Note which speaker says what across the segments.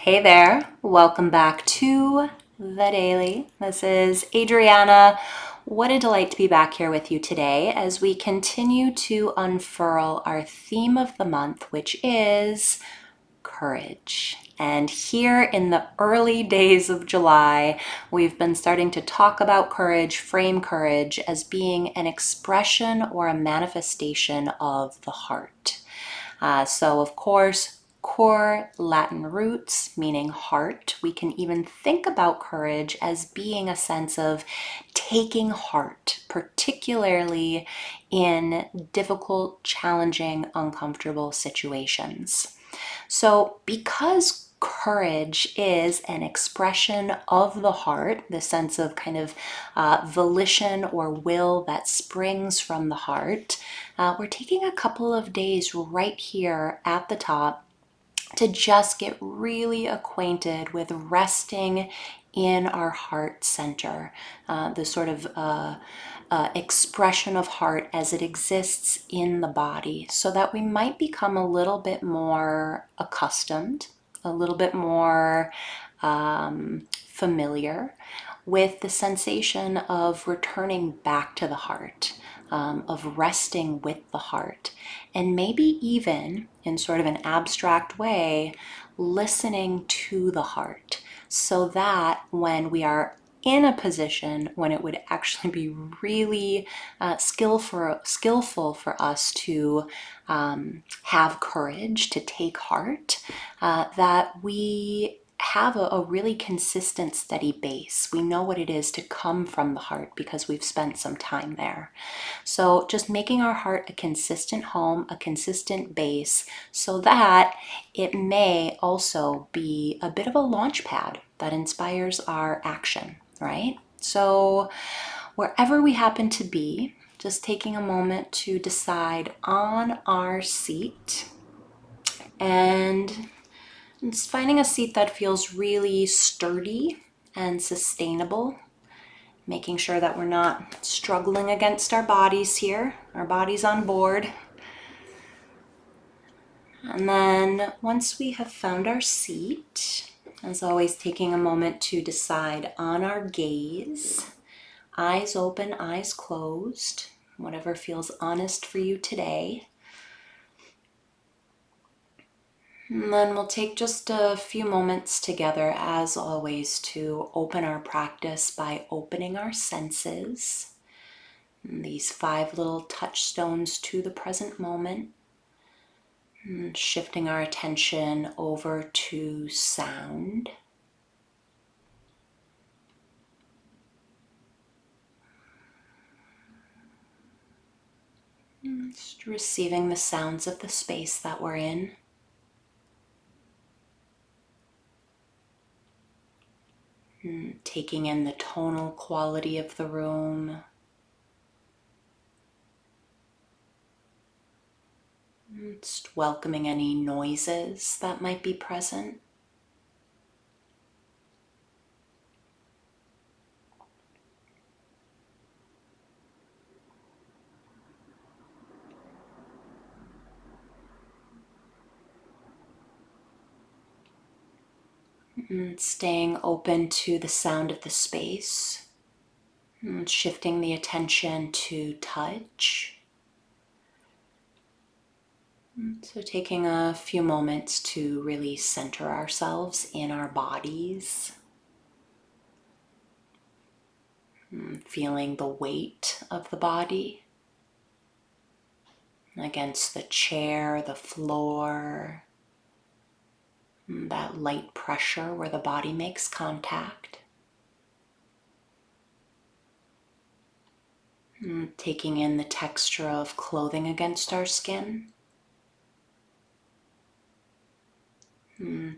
Speaker 1: Hey there, welcome back to The Daily. This is Adriana. What a delight to be back here with you today as we continue to unfurl our theme of the month, which is courage. And here in the early days of July, we've been starting to talk about courage, frame courage as being an expression or a manifestation of the heart. So of course, core Latin roots, meaning heart. We can even think about courage as being a sense of taking heart, particularly in difficult, challenging, uncomfortable situations. So because courage is an expression of the heart, the sense of kind of volition or will that springs from the heart, we're taking a couple of days right here at the top to just get really acquainted with resting in our heart center, the sort of expression of heart as it exists in the body, so that we might become a little bit more accustomed, a little bit more familiar with the sensation of returning back to the heart, of resting with the heart, and maybe even in sort of an abstract way, listening to the heart, so that when we are in a position when it would actually be really skillful for us to have courage, to take heart, that we have a really consistent, steady base. We know what it is to come from the heart because we've spent some time there. So just making our heart a consistent home, a consistent base, so that it may also be a bit of a launch pad that inspires our action, right? So wherever we happen to be, just taking a moment to decide on our seat and just finding a seat that feels really sturdy and sustainable, making sure that we're not struggling against our bodies here, our bodies on board. And then once we have found our seat, as always, taking a moment to decide on our gaze, eyes open, eyes closed, whatever feels honest for you today. And then we'll take just a few moments together, as always, to open our practice by opening our senses. And these 5 little touchstones to the present moment. And shifting our attention over to sound. And just receiving the sounds of the space that we're in. And taking in the tonal quality of the room. And just welcoming any noises that might be present. And staying open to the sound of the space. And shifting the attention to touch. So taking a few moments to really center ourselves in our bodies. Feeling the weight of the body against the chair, the floor, that light pressure where the body makes contact. Taking in the texture of clothing against our skin.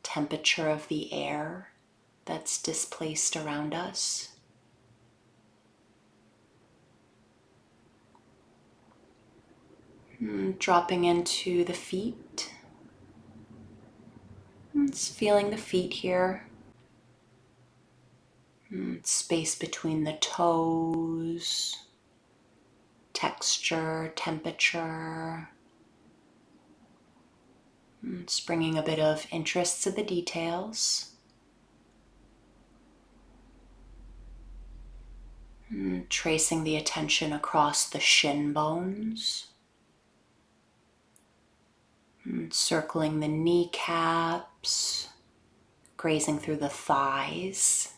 Speaker 1: Temperature of the air that's displaced around us. Dropping into the feet. Just feeling the feet here. Space between the toes. Texture, temperature. It's bringing a bit of interest to the details. Tracing the attention across the shin bones. Circling the kneecaps, grazing through the thighs,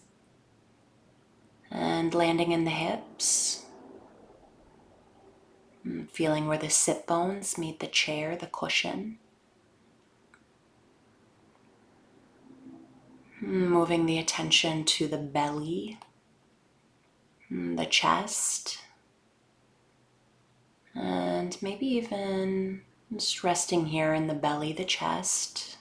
Speaker 1: and landing in the hips. Feeling where the sit bones meet the chair, the cushion. Moving the attention to the belly, the chest, and maybe even just resting here in the belly, the chest.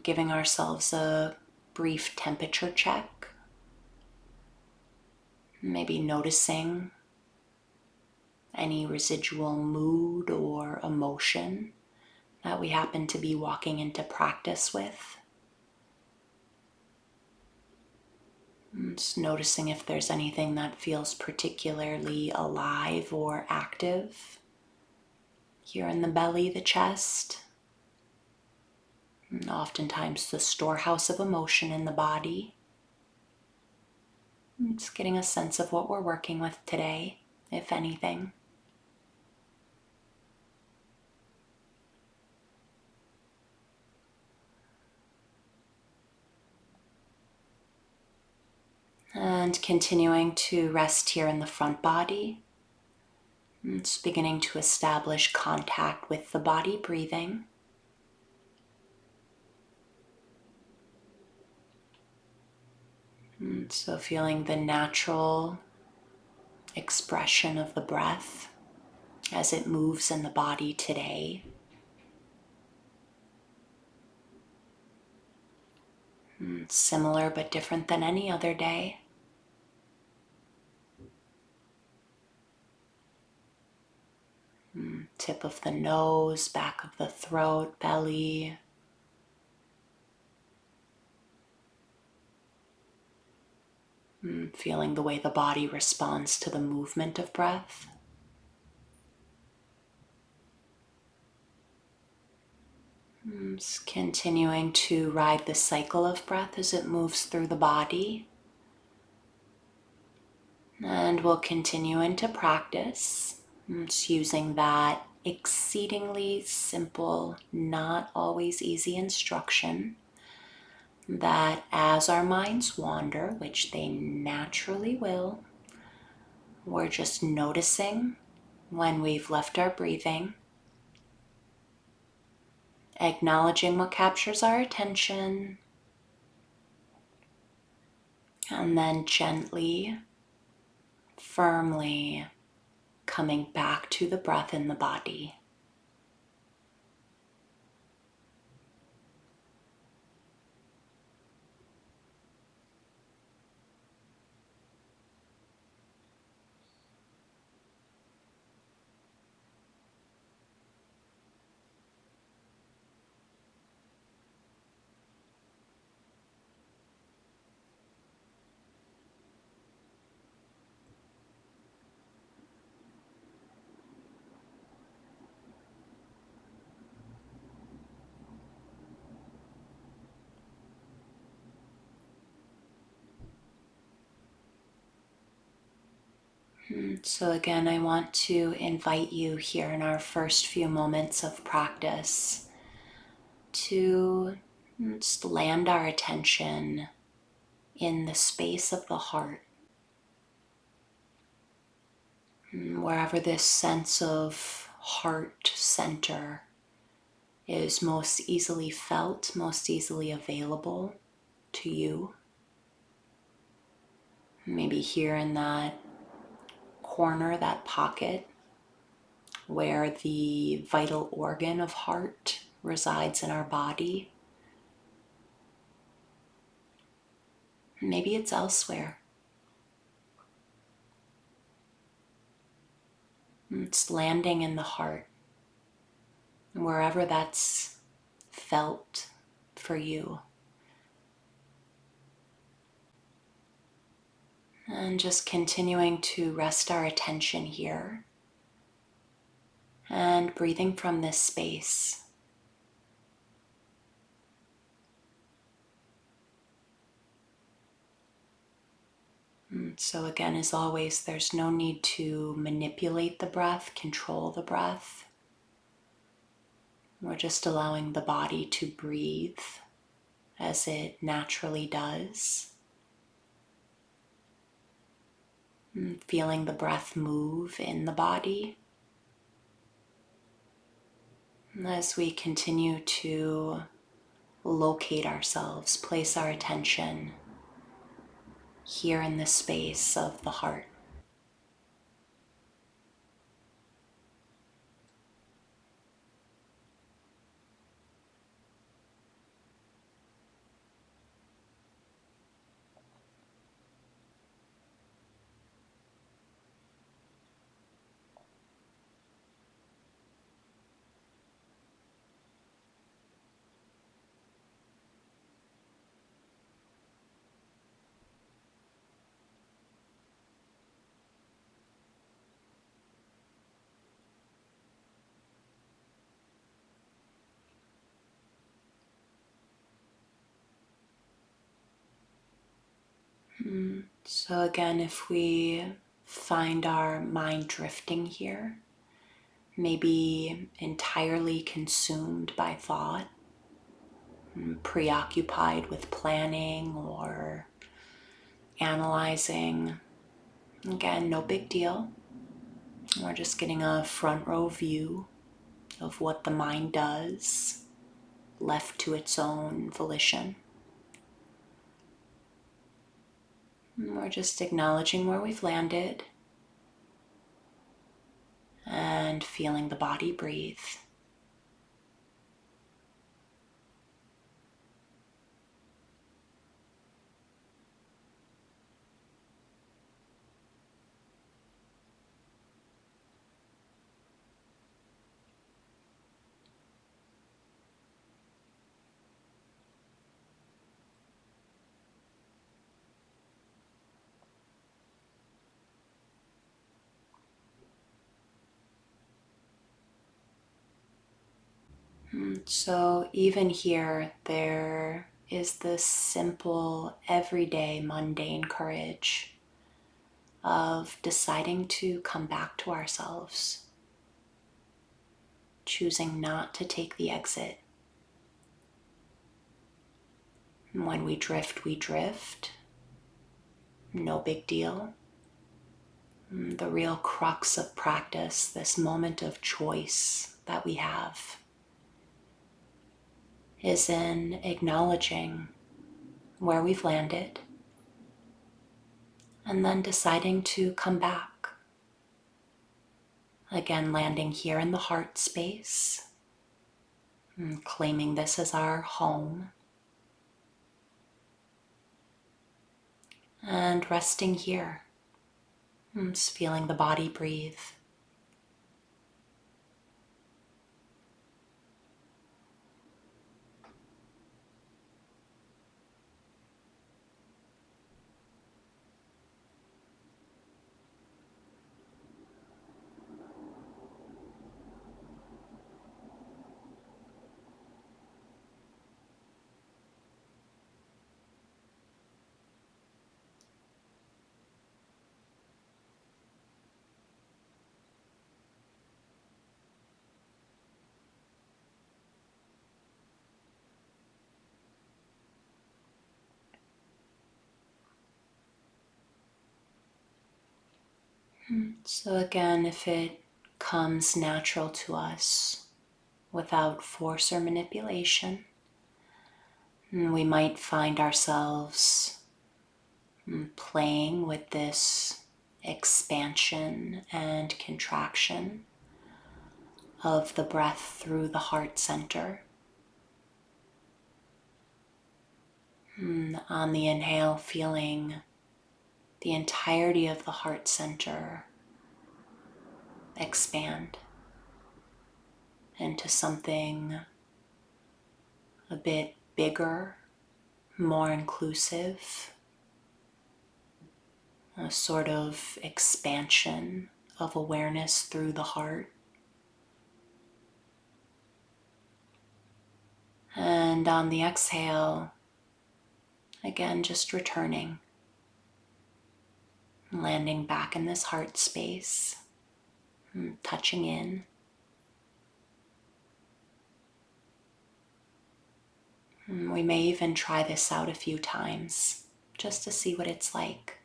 Speaker 1: Giving ourselves a brief temperature check. Maybe noticing any residual mood or emotion that we happen to be walking into practice with. Just noticing if there's anything that feels particularly alive or active here in the belly, the chest. And oftentimes the storehouse of emotion in the body. Just getting a sense of what we're working with today, if anything. And continuing to rest here in the front body. It's beginning to establish contact with the body breathing. So feeling the natural expression of the breath as it moves in the body today. Similar but different than any other day. Tip of the nose, back of the throat, belly. Feeling the way the body responds to the movement of breath. Just continuing to ride the cycle of breath as it moves through the body. And we'll continue into practice. Just using that exceedingly simple, not always easy instruction that as our minds wander, which they naturally will, we're just noticing when we've left our breathing, acknowledging what captures our attention, and then gently, firmly coming back to the breath in the body. So again, I want to invite you here in our first few moments of practice to just land our attention in the space of the heart. Wherever this sense of heart center is most easily felt, most easily available to you. Maybe here in that corner, that pocket, where the vital organ of heart resides in our body. Maybe it's elsewhere. It's landing in the heart, wherever that's felt for you. And just continuing to rest our attention here. and breathing from this space. So again, as always, there's no need to manipulate the breath, control the breath. We're just allowing the body to breathe as it naturally does. Feeling the breath move in the body. As we continue to locate ourselves, place our attention here in the space of the heart. So again, if we find our mind drifting here, maybe entirely consumed by thought, preoccupied with planning or analyzing, again, no big deal. We're just getting a front row view of what the mind does, left to its own volition. And we're just acknowledging where we've landed and feeling the body breathe. So even here, there is this simple, everyday, mundane courage of deciding to come back to ourselves, choosing not to take the exit. And when we drift, we drift. No big deal. The real crux of practice, this moment of choice that we have, is in acknowledging where we've landed and then deciding to come back. Again, landing here in the heart space, and claiming this as our home, and resting here, and just feeling the body breathe. So again, if it comes natural to us without force or manipulation, we might find ourselves playing with this expansion and contraction of the breath through the heart center. On the inhale, feeling the entirety of the heart center expand into something a bit bigger, more inclusive, a sort of expansion of awareness through the heart. And on the exhale, again, just returning, landing back in this heart space, touching in. We may even try this out a few times just to see what it's like.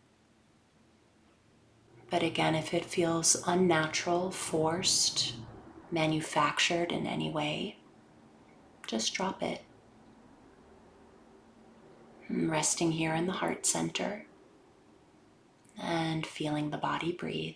Speaker 1: But again, if it feels unnatural, forced, manufactured in any way, just drop it. Resting here in the heart center and feeling the body breathe.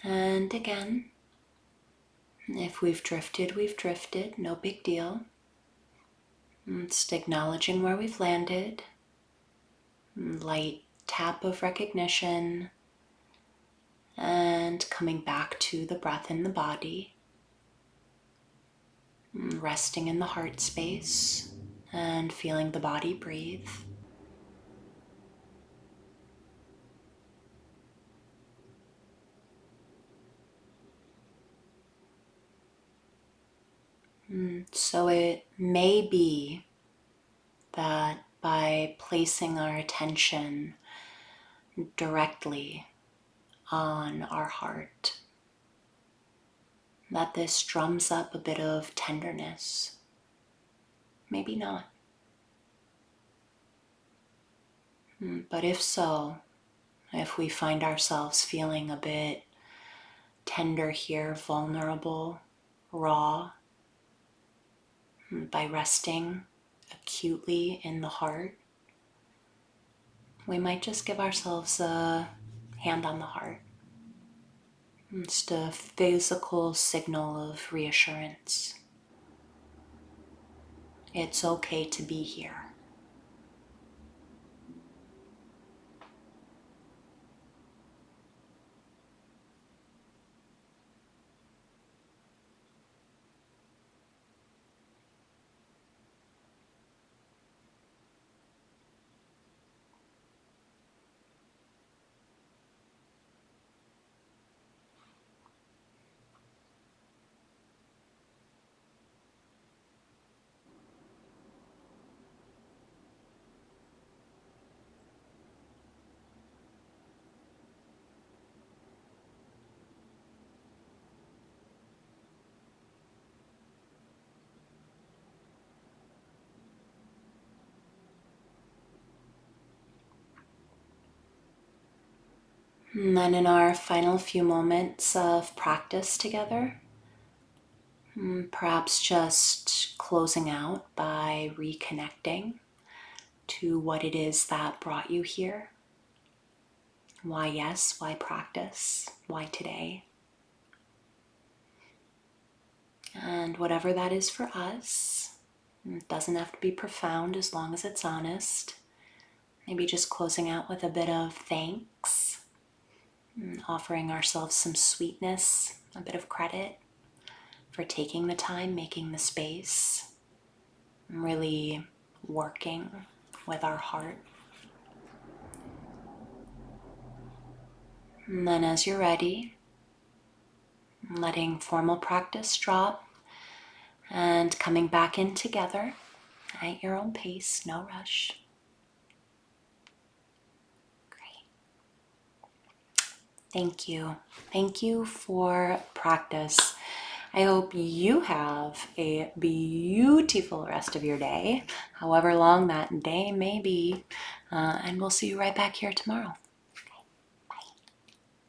Speaker 1: And again, if we've drifted, no big deal. Just acknowledging where we've landed, light tap of recognition, and coming back to the breath in the body, resting in the heart space and feeling the body breathe. So it may be that by placing our attention directly on our heart, that this drums up a bit of tenderness. Maybe not. But if so, if we find ourselves feeling a bit tender here, vulnerable, raw, by resting acutely in the heart, we might just give ourselves a hand on the heart. Just a physical signal of reassurance. It's okay to be here. And then in our final few moments of practice together, perhaps just closing out by reconnecting to what it is that brought you here. Why yes, why practice, why today. And whatever that is for us, it doesn't have to be profound as long as it's honest. Maybe just closing out with a bit of thanks, offering ourselves some sweetness, a bit of credit for taking the time, making the space, really working with our heart. And then as you're ready, letting formal practice drop and coming back in together at your own pace, no rush. Great. Thank you. Thank you for practice. I hope you have a beautiful rest of your day, however long that day may be, and we'll see you right back here tomorrow.